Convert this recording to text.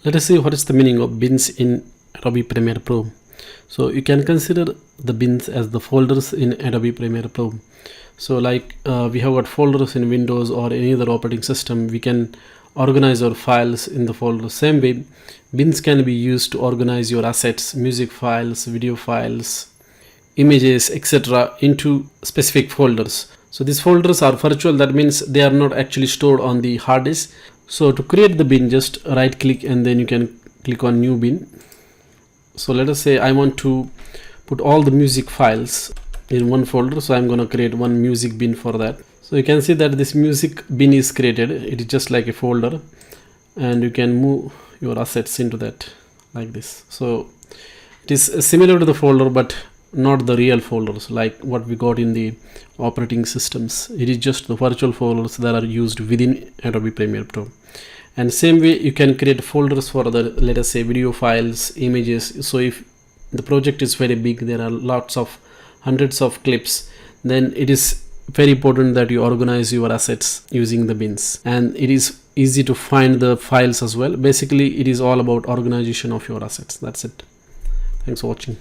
Let us see what is the meaning of bins in Adobe Premiere Pro. So you can consider the bins as the folders in Adobe Premiere Pro. So like we have got folders in Windows or any other operating system, we can organize our files in the folder. Same way, bins can be used to organize your assets, music files, video files, images, etc. into specific folders. So these folders are virtual, that means they are not actually stored on the hard disk. So to create the bin, just right click and then you can click on new bin. So let us say I want to put all the music files in one folder, so I'm going to create one music bin for that. So you can see that this music bin is created. It is just like a folder, and you can move your assets into that like this. So it is similar to the folder but not the real folders like what we got in the operating systems. It is just the virtual folders that are used within Adobe Premiere Pro. And same way you can create folders for the, let us say, video files, images. So if the project is very big, there are lots of hundreds of clips, then it is very important that you organize your assets using the bins, and it is easy to find the files as well. Basically it is all about organization of your assets. That's it. Thanks for watching.